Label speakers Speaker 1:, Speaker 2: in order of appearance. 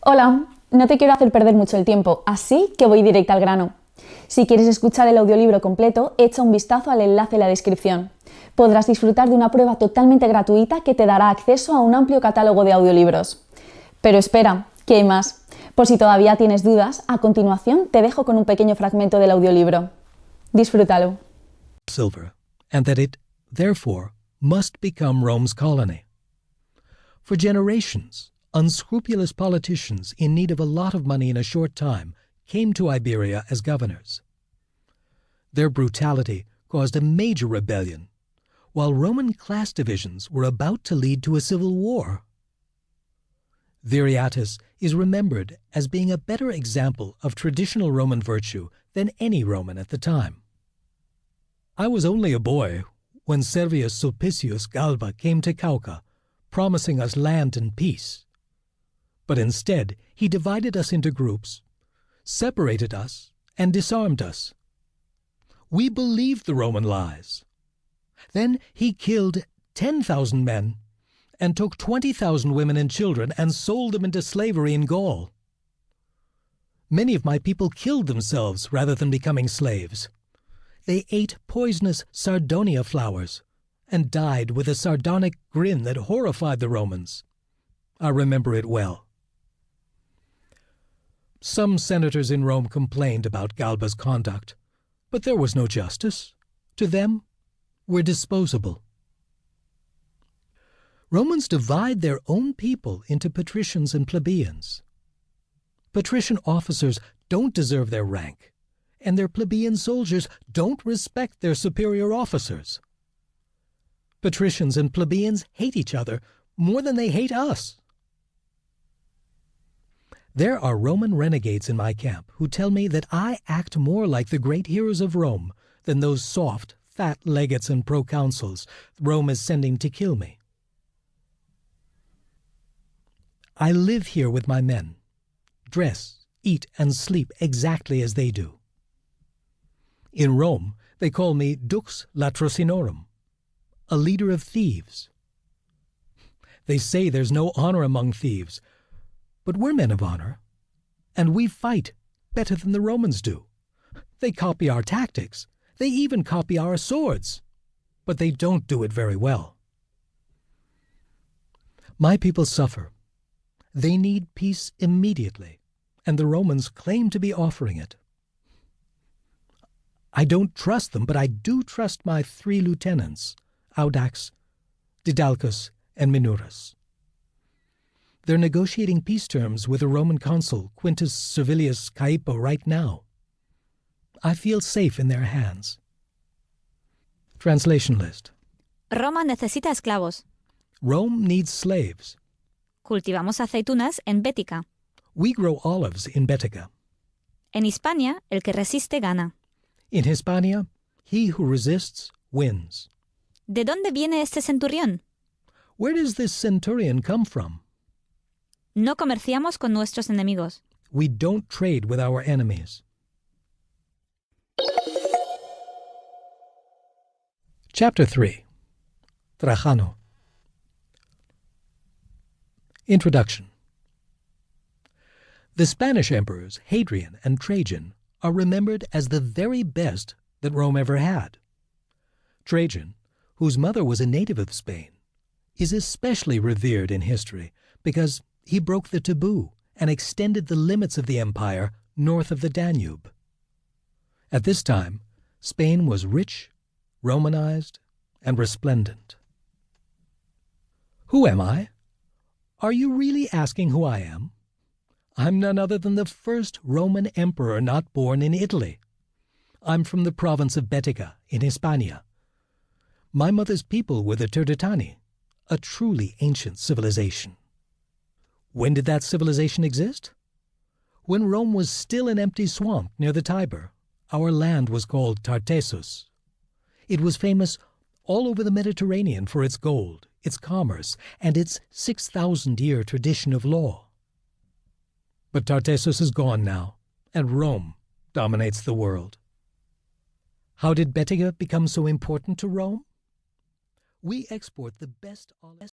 Speaker 1: Hola, no te quiero hacer perder mucho el tiempo, así que voy directa al grano. Si quieres escuchar el audiolibro completo, echa un vistazo al enlace en la descripción. Podrás disfrutar de una prueba totalmente gratuita que te dará acceso a un amplio catálogo de audiolibros. Pero espera, que hay más. Por si todavía tienes dudas, a continuación te dejo con un pequeño fragmento del audiolibro. Disfrútalo.
Speaker 2: Silver, and that it, therefore, must become Rome's colony. For generations, unscrupulous politicians in need of a lot of money in a short time came to Iberia as governors. Their brutality caused a major rebellion, while Roman class divisions were about to lead to a civil war. Viriatus is remembered as being a better example of traditional Roman virtue than any Roman at the time. I was only a boy when Servius Sulpicius Galba came to Cauca, promising us land and peace. But instead, he divided us into groups, separated us, and disarmed us. We believed the Roman lies. Then he killed 10,000 men and took 20,000 women and children and sold them into slavery in Gaul. Many of my people killed themselves rather than becoming slaves. They ate poisonous sardonia flowers and died with a sardonic grin that horrified the Romans. I remember it well. Some senators in Rome complained about Galba's conduct, but there was no justice. To them, we're disposable. Romans divide their own people into patricians and plebeians. Patrician officers don't deserve their rank, and their plebeian soldiers don't respect their superior officers. Patricians and plebeians hate each other more than they hate us. There are Roman renegades in my camp who tell me that I act more like the great heroes of Rome than those soft, fat legates and proconsuls Rome is sending to kill me. I live here with my men, dress, eat, and sleep exactly as they do. In Rome, they call me Dux Latrocinorum, a leader of thieves. They say there's no honor among thieves, but we're men of honor, and we fight better than the Romans do. They copy our tactics. They even copy our swords, but they don't do it very well. My people suffer. They need peace immediately, and the Romans claim to be offering it. I don't trust them, but I do trust my 3 lieutenants, Audax, Didalcus, and Minurus. They're negotiating peace terms with the Roman consul Quintus Servilius Caepo right now. I feel safe in their hands. Translation list.
Speaker 3: Roma necesita esclavos.
Speaker 2: Rome needs slaves.
Speaker 3: Cultivamos aceitunas en Bética.
Speaker 2: We grow olives in Betica.
Speaker 3: En Hispania, el que resiste gana.
Speaker 2: In Hispania, he who resists wins.
Speaker 3: ¿De dónde viene este centurión?
Speaker 2: Where does this centurion come from?
Speaker 3: No comerciamos con nuestros enemigos.
Speaker 2: We don't trade with our enemies. Chapter 3. Trajano. Introduction. The Spanish emperors Hadrian and Trajan are remembered as the very best that Rome ever had. Trajan, whose mother was a native of Spain, is especially revered in history because he broke the taboo and extended the limits of the empire north of the Danube. At this time, Spain was rich, Romanized, and resplendent. Who am I? Are you really asking who I am? I'm none other than the first Roman emperor not born in Italy. I'm from the province of Bética in Hispania. My mother's people were the Turdetani, a truly ancient civilization. When did that civilization exist? When Rome was still an empty swamp near the Tiber, our land was called Tartessus. It was famous all over the Mediterranean for its gold, its commerce, and its 6,000-year tradition of law. But Tartessus is gone now, and Rome dominates the world. How did Bética become so important to Rome? We export the best olives.